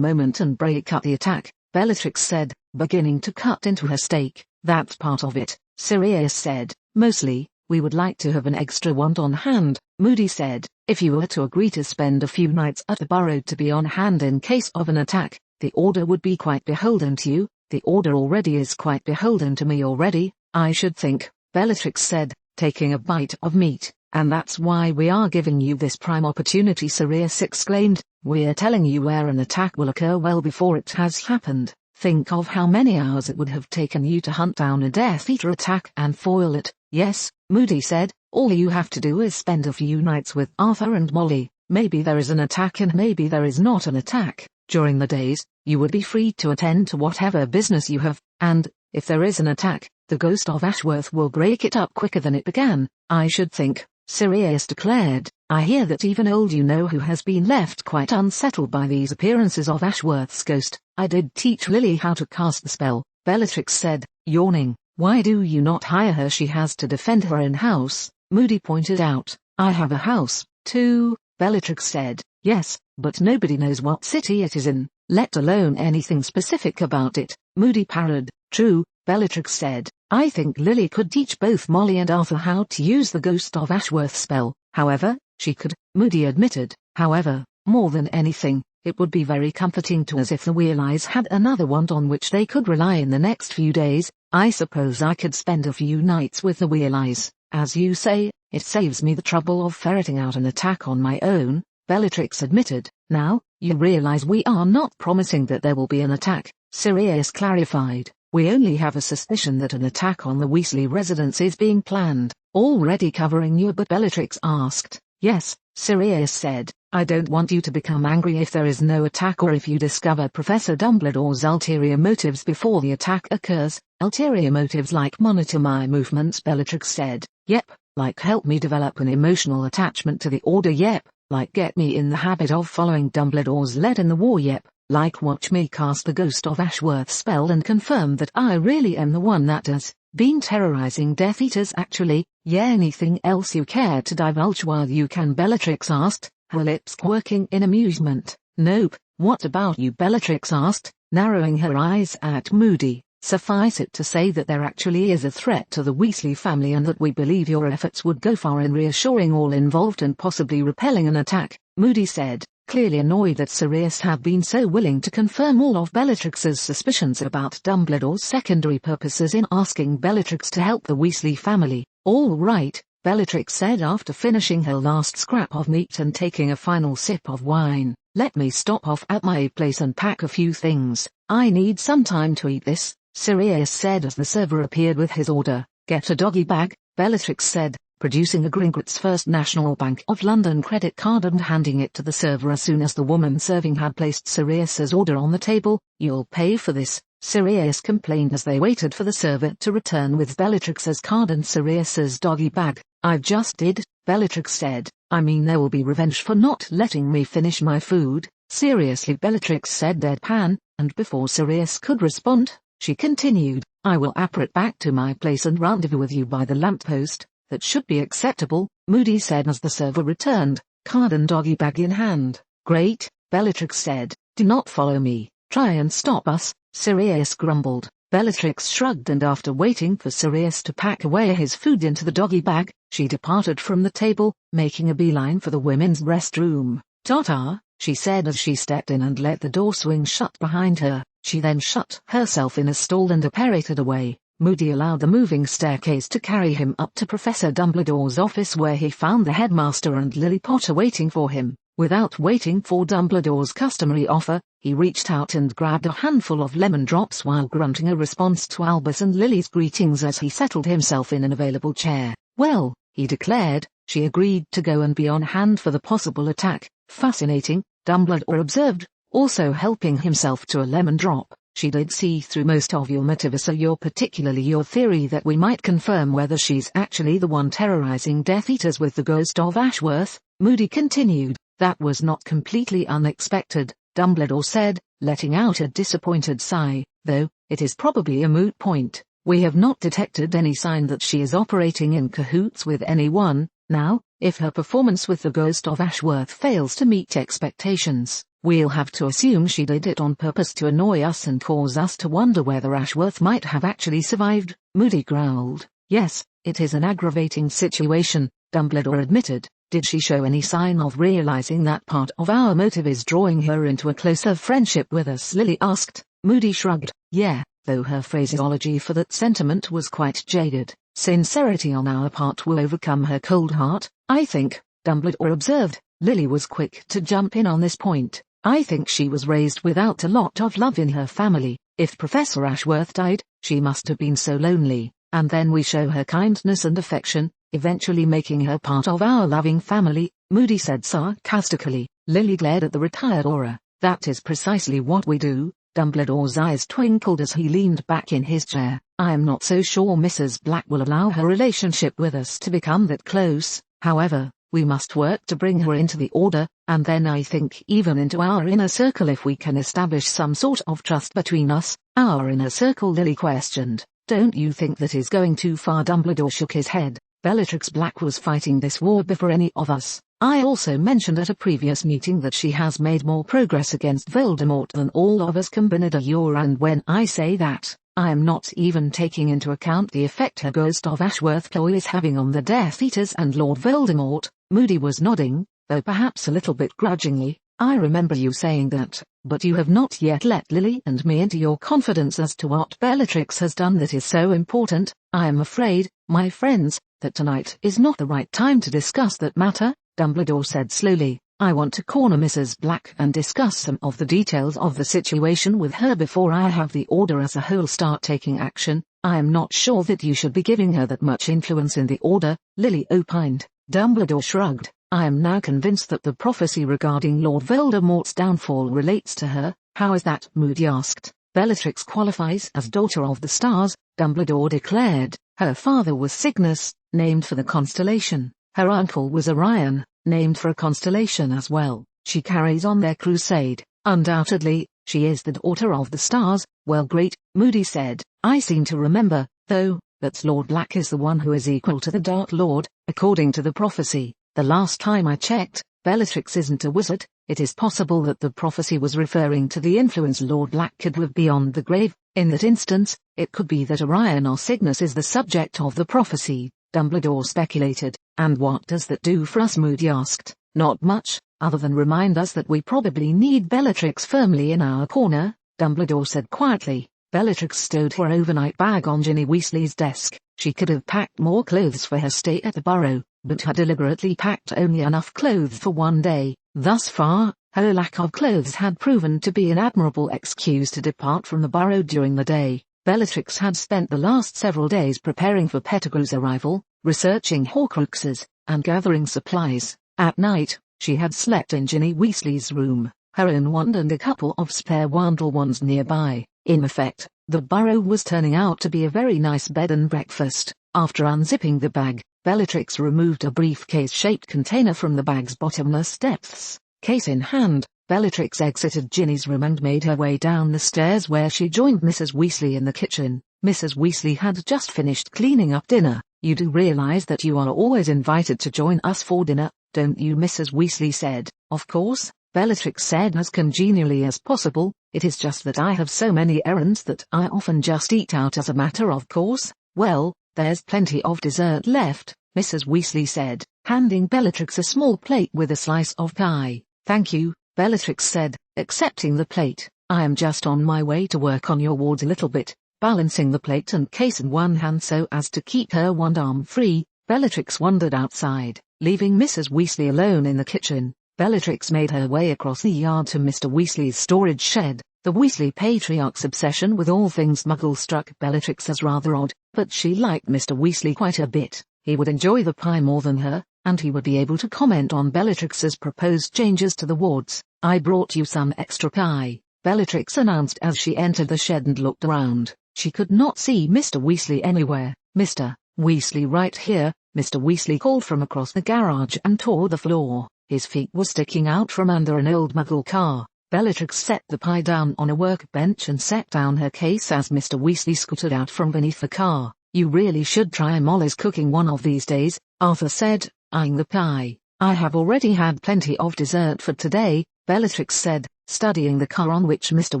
moment and break up the attack, Bellatrix said, beginning to cut into her steak. That's part of it, Sirius said. Mostly, we would like to have an extra wand on hand, Moody said. If you were to agree to spend a few nights at the Burrow to be on hand in case of an attack, the Order would be quite beholden to you. The Order already is quite beholden to me already, I should think, Bellatrix said, taking a bite of meat. And that's why we are giving you this prime opportunity, Sirius exclaimed. We're telling you where an attack will occur well before it has happened. Think of how many hours it would have taken you to hunt down a Death Eater attack and foil it. Yes, Moody said, all you have to do is spend a few nights with Arthur and Molly. Maybe there is an attack and maybe there is not an attack. During the days, you would be free to attend to whatever business you have, and, if there is an attack, the ghost of Ashworth will break it up quicker than it began, I should think, Sirius declared. I hear that even old you-know-who has been left quite unsettled by these appearances of Ashworth's ghost. I did teach Lily how to cast the spell, Bellatrix said, yawning. Why do you not hire her? She has to defend her own house, Moody pointed out. I have a house, too, Bellatrix said. Yes, but nobody knows what city it is in, let alone anything specific about it, Moody parried. True, Bellatrix said. I think Lily could teach both Molly and Arthur how to use the Ghost of Ashworth spell. However, she could, Moody admitted. However, more than anything, it would be very comforting to us if the Wheeleyes had another wand on which they could rely in the next few days. I suppose I could spend a few nights with the Wheeleyes. As you say, it saves me the trouble of ferreting out an attack on my own, Bellatrix admitted. Now, you realize we are not promising that there will be an attack, Sirius clarified. We only have a suspicion that an attack on the Weasley residence is being planned. Already covering you? But Bellatrix asked. Yes, Sirius said. I don't want you to become angry if there is no attack or if you discover Professor Dumbledore's ulterior motives before the attack occurs. Ulterior motives like monitor my movements, Bellatrix said. Yep, like help me develop an emotional attachment to the Order. Yep, like get me in the habit of following Dumbledore's lead in the war. Yep, like watch me cast the Ghost of Ashworth spell and confirm that I really am the one that has been terrorizing Death Eaters. Actually, yeah, anything else you care to divulge while you can? Bellatrix asked, her lips quirking in amusement. Nope, what about you? Bellatrix asked, narrowing her eyes at Moody. Suffice it to say that there actually is a threat to the Weasley family and that we believe your efforts would go far in reassuring all involved and possibly repelling an attack, Moody said, clearly annoyed that Sirius had been so willing to confirm all of Bellatrix's suspicions about Dumbledore's secondary purposes in asking Bellatrix to help the Weasley family. All right, Bellatrix said after finishing her last scrap of meat and taking a final sip of wine. Let me stop off at my place and pack a few things. I need some time to eat this, Sirius said as the server appeared with his order. Get a doggy bag, Bellatrix said, producing a Gringotts First National Bank of London credit card and handing it to the server as soon as the woman serving had placed Sirius's order on the table. You'll pay for this, Sirius complained as they waited for the server to return with Bellatrix's card and Sirius's doggy bag. I've just did, Bellatrix said. I mean there will be revenge for not letting me finish my food. Seriously, Bellatrix said deadpan, and before Sirius could respond, she continued, I will apparat back to my place and rendezvous with you by the lamppost. That should be acceptable, Moody said as the server returned, card and doggy bag in hand. Great, Bellatrix said. Do not follow me. Try and stop us, Sirius grumbled. Bellatrix shrugged and after waiting for Sirius to pack away his food into the doggy bag, she departed from the table, making a beeline for the women's restroom. Ta-ta, she said as she stepped in and let the door swing shut behind her. She then shut herself in a stall and apparated away. Moody allowed the moving staircase to carry him up to Professor Dumbledore's office where he found the headmaster and Lily Potter waiting for him. Without waiting for Dumbledore's customary offer, he reached out and grabbed a handful of lemon drops while grunting a response to Albus and Lily's greetings as he settled himself in an available chair. Well, he declared, she agreed to go and be on hand for the possible attack. Fascinating, Dumbledore observed, also helping himself to a lemon drop. She did see through most of your motives, so particularly your theory that we might confirm whether she's actually the one terrorizing Death Eaters with the Ghost of Ashworth, Moody continued. That was not completely unexpected, Dumbledore said, letting out a disappointed sigh, though, it is probably a moot point. We have not detected any sign that she is operating in cahoots with anyone. Now, if her performance with the ghost of Ashworth fails to meet expectations, we'll have to assume she did it on purpose to annoy us and cause us to wonder whether Ashworth might have actually survived, Moody growled. Yes, it is an aggravating situation, Dumbledore admitted. Did she show any sign of realizing that part of our motive is drawing her into a closer friendship with us? Lily asked. Moody shrugged. Yeah, though her phraseology for that sentiment was quite jaded. Sincerity on our part will overcome her cold heart, I think, Dumbledore observed. Lily was quick to jump in on this point. I think she was raised without a lot of love in her family. If Professor Ashworth died, she must have been so lonely, and then we show her kindness and affection, eventually making her part of our loving family, Moody said sarcastically. Lily glared at the retired Auror. That is precisely what we do. Dumbledore's eyes twinkled as he leaned back in his chair. I am not so sure Mrs. Black will allow her relationship with us to become that close. However, we must work to bring her into the Order, and then I think even into our inner circle if we can establish some sort of trust between us. Our inner circle? Lily questioned. Don't you think that is going too far? Dumbledore shook his head. Bellatrix Black was fighting this war before any of us. I also mentioned at a previous meeting that she has made more progress against Voldemort than all of us combined. And when I say that, I am not even taking into account the effect her Ghost of Ashworth ploy is having on the Death Eaters and Lord Voldemort. Moody was nodding, though perhaps a little bit grudgingly. I remember you saying that, but you have not yet let Lily and me into your confidence as to what Bellatrix has done that is so important. I am afraid, my friends, that tonight is not the right time to discuss that matter, Dumbledore said slowly. I want to corner Mrs. Black and discuss some of the details of the situation with her before I have the Order as a whole start taking action. I am not sure that you should be giving her that much influence in the Order, Lily opined. Dumbledore shrugged. I am now convinced that the prophecy regarding Lord Voldemort's downfall relates to her. How is that? Moody asked. Bellatrix qualifies as Daughter of the Stars, Dumbledore declared. Her father was Cygnus, named for the constellation. Her uncle was Orion, named for a constellation as well. She carries on their crusade. Undoubtedly, she is the Daughter of the Stars. Well, great, Moody said. I seem to remember, though, that Lord Black is the one who is equal to the Dark Lord, according to the prophecy. The last time I checked, Bellatrix isn't a wizard. It is possible that the prophecy was referring to the influence Lord Black could have beyond the grave. In that instance, it could be that Orion or Cygnus is the subject of the prophecy, Dumbledore speculated. And what does that do for us? Moody asked. Not much, other than remind us that we probably need Bellatrix firmly in our corner, Dumbledore said quietly. Bellatrix stowed her overnight bag on Ginny Weasley's desk. She could have packed more clothes for her stay at the Burrow, but had deliberately packed only enough clothes for one day. Thus far, her lack of clothes had proven to be an admirable excuse to depart from the Burrow during the day. Bellatrix had spent the last several days preparing for Pettigrew's arrival, researching Horcruxes, and gathering supplies. At night, she had slept in Ginny Weasley's room, her own wand and a couple of spare Wandle wands nearby. In effect, the Burrow was turning out to be a very nice bed and breakfast. After unzipping the bag, Bellatrix removed a briefcase-shaped container from the bag's bottomless depths. Case in hand, Bellatrix exited Ginny's room and made her way down the stairs where she joined Mrs. Weasley in the kitchen. Mrs. Weasley had just finished cleaning up dinner. You do realize that you are always invited to join us for dinner, don't you? Mrs. Weasley said. Of course, Bellatrix said as congenially as possible. It is just that I have so many errands that I often just eat out as a matter of course. Well, there's plenty of dessert left, Mrs. Weasley said, handing Bellatrix a small plate with a slice of pie. Thank you, Bellatrix said, accepting the plate. I am just on my way to work on your wards a little bit. Balancing the plate and case in one hand so as to keep her one arm free, Bellatrix wandered outside, leaving Mrs. Weasley alone in the kitchen. Bellatrix made her way across the yard to Mr. Weasley's storage shed. The Weasley patriarch's obsession with all things Muggle struck Bellatrix as rather odd, but she liked Mr. Weasley quite a bit. He would enjoy the pie more than her, and he would be able to comment on Bellatrix's proposed changes to the wards. I brought you some extra pie, Bellatrix announced as she entered the shed and looked around. She could not see Mr. Weasley anywhere. Mr. Weasley, right here, Mr. Weasley called from across the garage and tore the floor. His feet were sticking out from under an old Muggle car. Bellatrix set the pie down on a workbench and set down her case as Mr. Weasley scooted out from beneath the car. You really should try Molly's cooking one of these days, Arthur said, eyeing the pie. "I have already had plenty of dessert for today," Bellatrix said, studying the car on which Mr.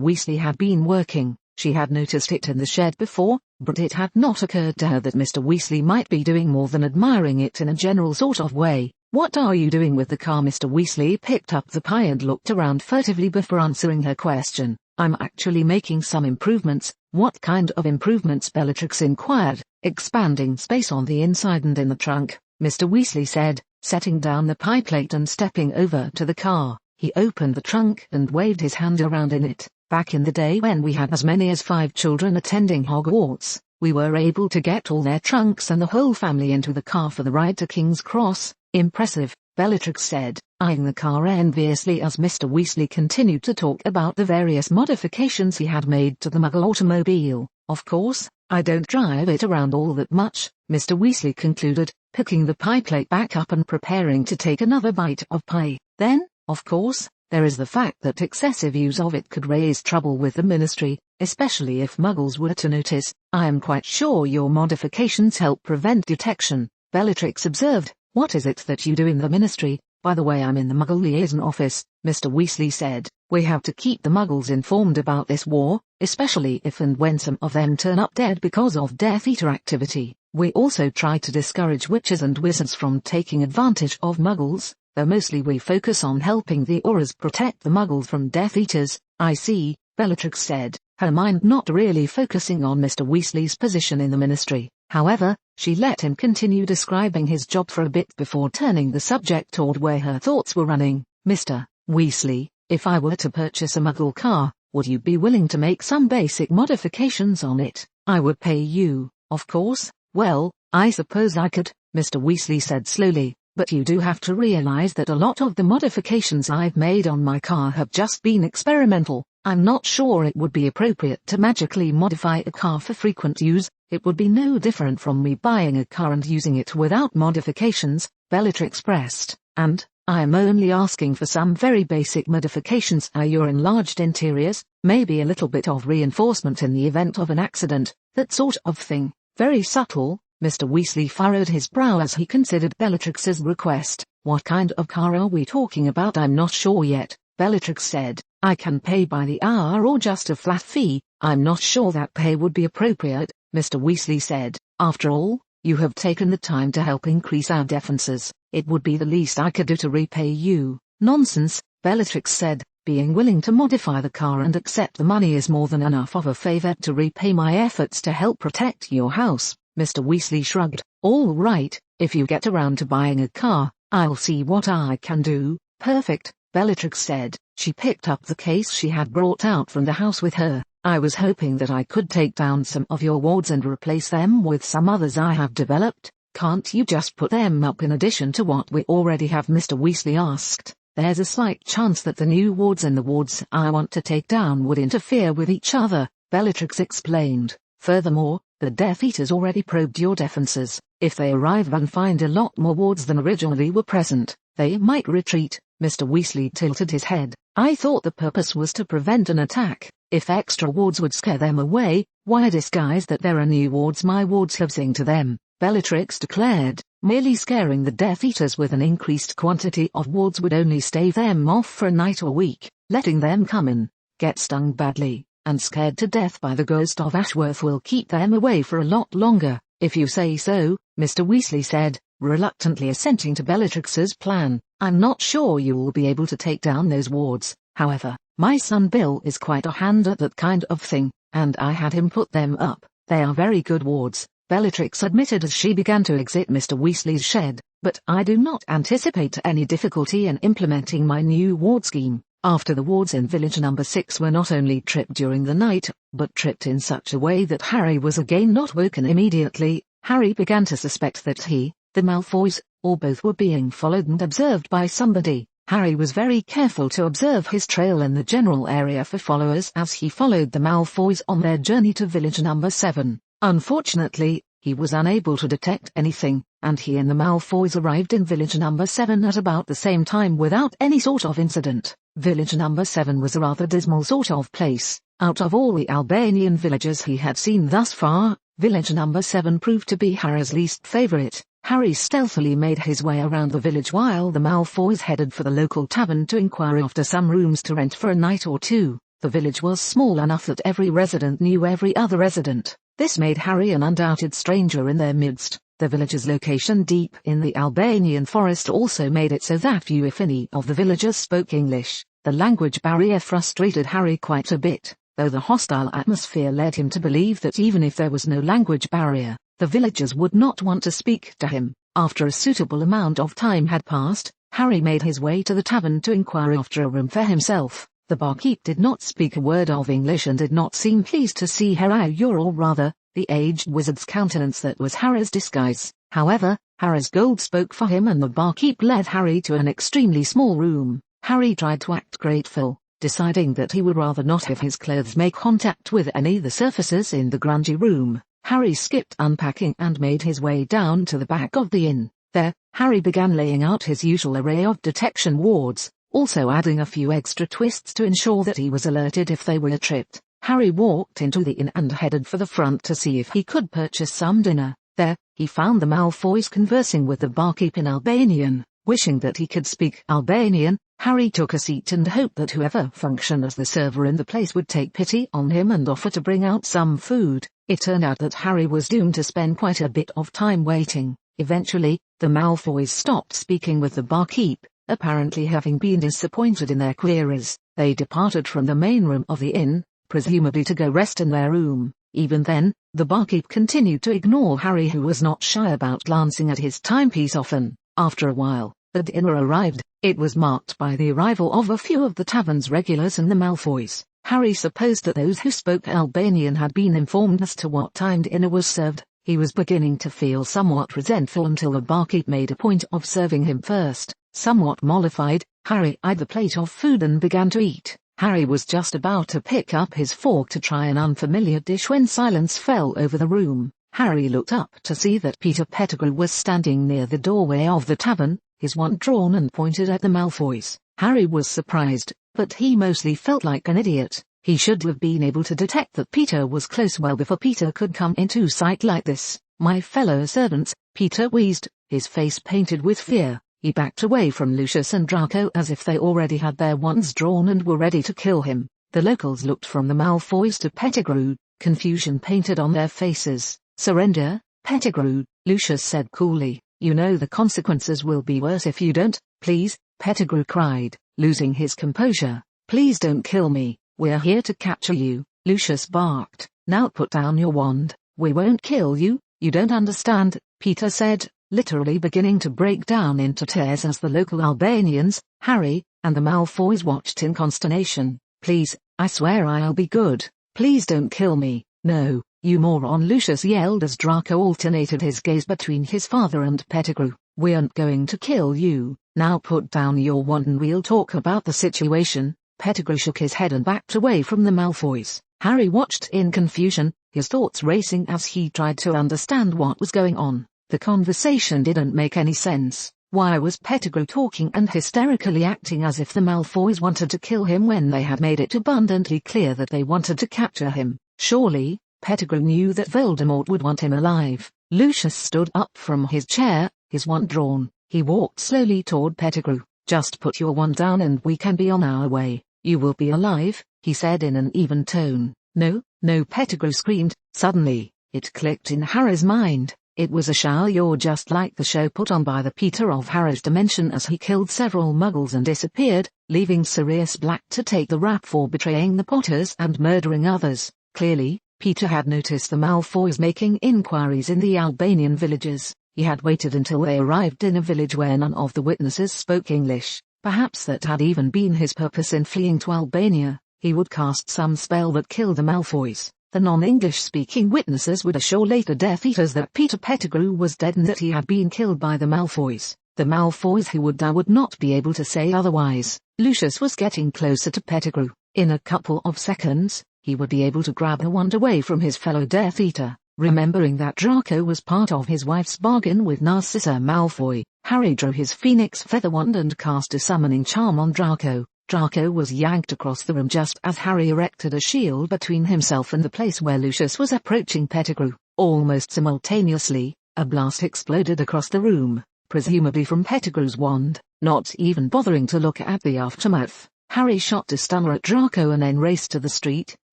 Weasley had been working. She had noticed it in the shed before, but it had not occurred to her that Mr. Weasley might be doing more than admiring it in a general sort of way. "What are you doing with the car?" Mr. Weasley picked up the pie and looked around furtively before answering her question. "I'm actually making some improvements." "What kind of improvements?" Bellatrix inquired. "Expanding space on the inside and in the trunk," Mr. Weasley said, setting down the pie plate and stepping over to the car. He opened the trunk and waved his hand around in it. "Back in the day when we had as many as 5 children attending Hogwarts, we were able to get all their trunks and the whole family into the car for the ride to King's Cross." "Impressive," Bellatrix said, eyeing the car enviously as Mr. Weasley continued to talk about the various modifications he had made to the Muggle automobile. "Of course, I don't drive it around all that much," Mr. Weasley concluded, picking the pie plate back up and preparing to take another bite of pie. "Then, of course, there is the fact that excessive use of it could raise trouble with the Ministry, especially if Muggles were to notice. I am quite sure your modifications help prevent detection," Bellatrix observed. "What is it that you do in the Ministry?" "By the way, I'm in the Muggle Liaison Office," Mr. Weasley said. "We have to keep the Muggles informed about this war, especially if and when some of them turn up dead because of Death Eater activity. We also try to discourage witches and wizards from taking advantage of Muggles, though mostly we focus on helping the Aurors protect the Muggles from Death Eaters." "I see," Bellatrix said, her mind not really focusing on Mr. Weasley's position in the Ministry. However, she let him continue describing his job for a bit before turning the subject toward where her thoughts were running. "Mr. Weasley, if I were to purchase a Muggle car, would you be willing to make some basic modifications on it? I would pay you, of course." "Well, I suppose I could," Mr. Weasley said slowly, "but you do have to realize that a lot of the modifications I've made on my car have just been experimental. I'm not sure it would be appropriate to magically modify a car for frequent use. It would be no different from me buying a car and using it without modifications," Bellatrix pressed. "And I am only asking for some very basic modifications. Your enlarged interiors, maybe a little bit of reinforcement in the event of an accident, that sort of thing." "Very subtle." Mr. Weasley furrowed his brow as he considered Bellatrix's request. "What kind of car are we talking about?" "I'm not sure yet," Bellatrix said. "I can pay by the hour or just a flat fee." "I'm not sure that pay would be appropriate," Mr. Weasley said. "After all, you have taken the time to help increase our defenses. It would be the least I could do to repay you." "Nonsense," Bellatrix said. "Being willing to modify the car and accept the money is more than enough of a favor to repay my efforts to help protect your house." Mr. Weasley shrugged. "All right, if you get around to buying a car, I'll see what I can do." "Perfect," Bellatrix said. She picked up the case she had brought out from the house with her. "I was hoping that I could take down some of your wards and replace them with some others I have developed. Can't you just put them up in addition to what we already have?" Mr. Weasley asked. "There's a slight chance that the new wards and the wards I want to take down would interfere with each other," Bellatrix explained. "Furthermore, the Death Eaters already probed your defenses. If they arrive and find a lot more wards than originally were present, they might retreat." Mr. Weasley tilted his head. "I thought the purpose was to prevent an attack. If extra wards would scare them away, why disguise that there are new wards? My wards have sing to them," Bellatrix declared. "Merely scaring the Death Eaters with an increased quantity of wards would only stave them off for a night or week. Letting them come in, get stung badly, and scared to death by the ghost of Ashworth will keep them away for a lot longer." "If you say so," Mr. Weasley said, reluctantly assenting to Bellatrix's plan. "I'm not sure you will be able to take down those wards. However, my son Bill is quite a hand at that kind of thing, and I had him put them up. They are very good wards," Bellatrix admitted as she began to exit Mr. Weasley's shed. "But I do not anticipate any difficulty in implementing my new ward scheme." After the wards in Village Number 6 were not only tripped during the night, but tripped in such a way that Harry was again not woken immediately, Harry began to suspect that he, the Malfoys, or both were being followed and observed by somebody. Harry was very careful to observe his trail in the general area for followers as he followed the Malfoys on their journey to Village Number 7. Unfortunately, he was unable to detect anything, and he and the Malfoys arrived in Village Number 7 at about the same time without any sort of incident. Village Number 7 was a rather dismal sort of place. Out of all the Albanian villages he had seen thus far, Village Number 7 proved to be Harry's least favorite. Harry stealthily made his way around the village while the Malfoys headed for the local tavern to inquire after some rooms to rent for a night or two. The village was small enough that every resident knew every other resident. This made Harry an undoubted stranger in their midst. The village's location deep in the Albanian forest also made it so that few if any of the villagers spoke English. The language barrier frustrated Harry quite a bit, though the hostile atmosphere led him to believe that even if there was no language barrier, the villagers would not want to speak to him. After a suitable amount of time had passed, Harry made his way to the tavern to inquire after a room for himself. The barkeep did not speak a word of English and did not seem pleased to see Harry, or rather, the aged wizard's countenance that was Harry's disguise. However, Harry's gold spoke for him and the barkeep led Harry to an extremely small room. Harry tried to act grateful, deciding that he would rather not have his clothes make contact with any of the surfaces in the grungy room. Harry skipped unpacking and made his way down to the back of the inn. There, Harry began laying out his usual array of detection wards, also adding a few extra twists to ensure that he was alerted if they were tripped. Harry walked into the inn and headed for the front to see if he could purchase some dinner. There, he found the Malfoys conversing with the barkeep in Albanian. Wishing that he could speak Albanian, Harry took a seat and hoped that whoever functioned as the server in the place would take pity on him and offer to bring out some food. It turned out that Harry was doomed to spend quite a bit of time waiting. Eventually, the Malfoys stopped speaking with the barkeep, apparently having been disappointed in their queries. They departed from the main room of the inn, presumably to go rest in their room. Even then, the barkeep continued to ignore Harry, who was not shy about glancing at his timepiece often. After a while, the dinner arrived. It was marked by the arrival of a few of the tavern's regulars and the Malfoys. Harry supposed that those who spoke Albanian had been informed as to what time dinner was served. He was beginning to feel somewhat resentful until the barkeep made a point of serving him first. Somewhat mollified, Harry eyed the plate of food and began to eat. Harry was just about to pick up his fork to try an unfamiliar dish when silence fell over the room. Harry looked up to see that Peter Pettigrew was standing near the doorway of the tavern, his wand drawn and pointed at the Malfoys. Harry was surprised, but he mostly felt like an idiot. He should have been able to detect that Peter was close well before Peter could come into sight like this. "My fellow servants," Peter wheezed, his face painted with fear. He backed away from Lucius and Draco as if they already had their wands drawn and were ready to kill him. The locals looked from the Malfoys to Pettigrew, confusion painted on their faces. "Surrender, Pettigrew," Lucius said coolly. "You know the consequences will be worse if you don't." "Please," Pettigrew cried, losing his composure. "Please don't kill me. We're here to capture you," Lucius barked. "Now put down your wand." "We won't kill you, you don't understand," Peter said, literally beginning to break down into tears as the local Albanians, Harry, and the Malfoys watched in consternation. "Please, I swear I'll be good. Please don't kill me." "No, you moron," Lucius yelled as Draco alternated his gaze between his father and Pettigrew. "We aren't going to kill you. Now put down your wand and we'll talk about the situation." Pettigrew shook his head and backed away from the Malfoys. Harry watched in confusion, his thoughts racing as he tried to understand what was going on. The conversation didn't make any sense. Why was Pettigrew talking and hysterically acting as if the Malfoys wanted to kill him when they had made it abundantly clear that they wanted to capture him? Surely, Pettigrew knew that Voldemort would want him alive. Lucius stood up from his chair, his wand drawn. He walked slowly toward Pettigrew. "Just put your wand down and we can be on our way. You will be alive," he said in an even tone. "No, no," Pettigrew screamed. Suddenly, it clicked in Harry's mind. It was a show. "You're just like the show put on by the Peter of Harry's dimension," as he killed several muggles and disappeared, leaving Sirius Black to take the rap for betraying the Potters and murdering others. Clearly, Peter had noticed the Malfoys making inquiries in the Albanian villages. He had waited until they arrived in a village where none of the witnesses spoke English. Perhaps that had even been his purpose in fleeing to Albania. He would cast some spell that killed the Malfoys. The non-English speaking witnesses would assure later Death Eaters that Peter Pettigrew was dead and that he had been killed by the Malfoys. The Malfoys who would die would not be able to say otherwise. Lucius was getting closer to Pettigrew. In a couple of seconds, he would be able to grab the wand away from his fellow Death Eater. Remembering that Draco was part of his wife's bargain with Narcissa Malfoy, Harry drew his Phoenix Feather Wand and cast a summoning charm on Draco. Draco was yanked across the room just as Harry erected a shield between himself and the place where Lucius was approaching Pettigrew. Almost simultaneously, A blast exploded across the room, presumably from Pettigrew's wand. Not even bothering to look at the aftermath, Harry shot a stunner at Draco and then raced to the street,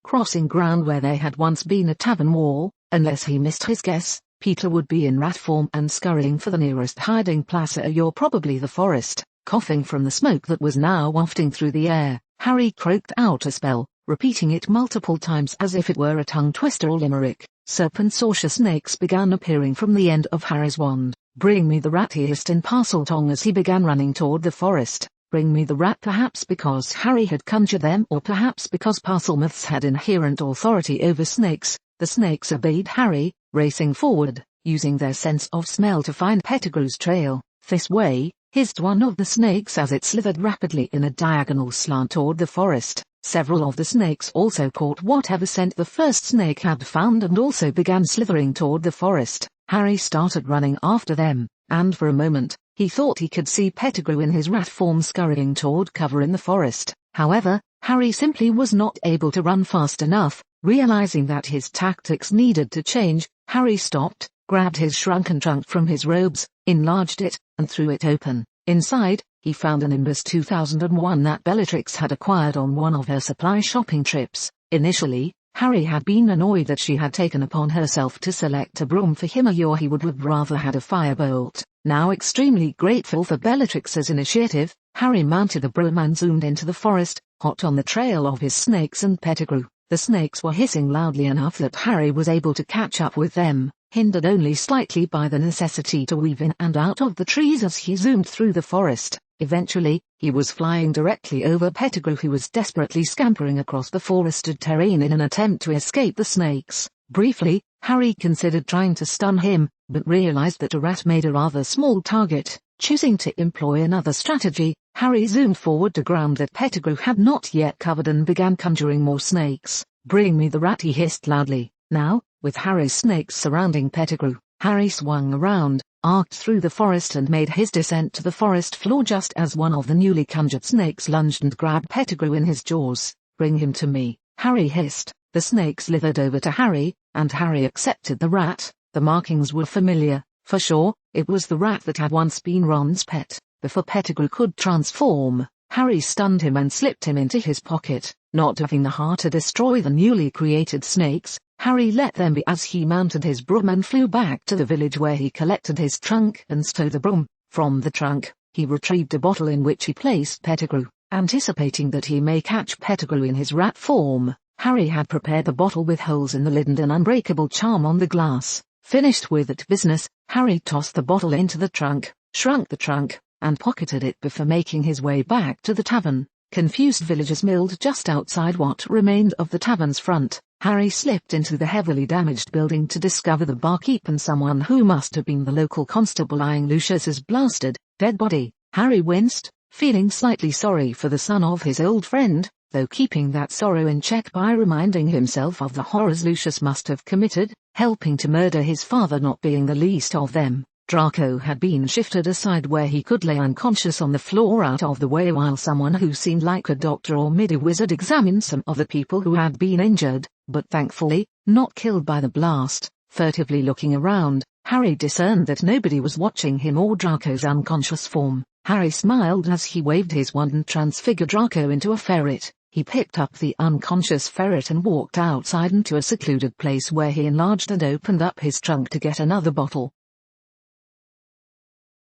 crossing ground where there had once been a tavern wall. Unless he missed his guess, Peter would be in rat form and scurrying for the nearest hiding place, or probably the forest. Coughing from the smoke that was now wafting through the air, Harry croaked out a spell, repeating it multiple times as if it were a tongue-twister or limerick. Serpent-saucer snakes began appearing from the end of Harry's wand. "Bring me the rat," he hissed in Parseltongue as he began running toward the forest. Bring me the rat, perhaps because Harry had conjured them, or perhaps because Parselmouths had inherent authority over snakes. The snakes obeyed Harry, racing forward, using their sense of smell to find Pettigrew's trail. "This way," hissed one of the snakes as it slithered rapidly in a diagonal slant toward the forest. Several of the snakes also caught whatever scent the first snake had found and also began slithering toward the forest. Harry started running after them, and for a moment, he thought he could see Pettigrew in his rat form scurrying toward cover in the forest. However, Harry simply was not able to run fast enough. Realizing that his tactics needed to change, Harry stopped, grabbed his shrunken trunk from his robes, enlarged it, and threw it open. Inside, he found an Nimbus 2001 that Bellatrix had acquired on one of her supply shopping trips. Initially, Harry had been annoyed that she had taken upon herself to select a broom for him, or he would have rather had a firebolt. Now extremely grateful for Bellatrix's initiative, Harry mounted the broom and zoomed into the forest, hot on the trail of his snakes and Pettigrew. The snakes were hissing loudly enough that Harry was able to catch up with them, hindered only slightly by the necessity to weave in and out of the trees as he zoomed through the forest. Eventually, he was flying directly over Pettigrew, who was desperately scampering across the forested terrain in an attempt to escape the snakes. Briefly, Harry considered trying to stun him, but realized that a rat made a rather small target. Choosing to employ another strategy, Harry zoomed forward to ground that Pettigrew had not yet covered and began conjuring more snakes. "Bring me the rat," he hissed loudly. Now, with Harry's snakes surrounding Pettigrew, Harry swung around, arced through the forest and made his descent to the forest floor just as one of the newly conjured snakes lunged and grabbed Pettigrew in his jaws. "Bring him to me," Harry hissed. The snake slithered over to Harry, and Harry accepted the rat. The markings were familiar. For sure, it was the rat that had once been Ron's pet. Before Pettigrew could transform, Harry stunned him and slipped him into his pocket. Not having the heart to destroy the newly created snakes, Harry let them be as he mounted his broom and flew back to the village, where he collected his trunk and stowed the broom. From the trunk, he retrieved a bottle in which he placed Pettigrew. Anticipating that he may catch Pettigrew in his rat form, Harry had prepared the bottle with holes in the lid and an unbreakable charm on the glass. Finished with that business, Harry tossed the bottle into the trunk, shrunk the trunk, and pocketed it before making his way back to the tavern. Confused villagers milled just outside what remained of the tavern's front. Harry slipped into the heavily damaged building to discover the barkeep and someone who must have been the local constable eyeing Lucius's blasted, dead body. Harry winced, feeling slightly sorry for the son of his old friend, though keeping that sorrow in check by reminding himself of the horrors Lucius must have committed, helping to murder his father not being the least of them. Draco had been shifted aside where he could lay unconscious on the floor out of the way while someone who seemed like a doctor or midi-wizard examined some of the people who had been injured, but thankfully, not killed by the blast. Furtively looking around, Harry discerned that nobody was watching him or Draco's unconscious form. Harry smiled as he waved his wand and transfigured Draco into a ferret. He picked up the unconscious ferret and walked outside into a secluded place where he enlarged and opened up his trunk to get another bottle.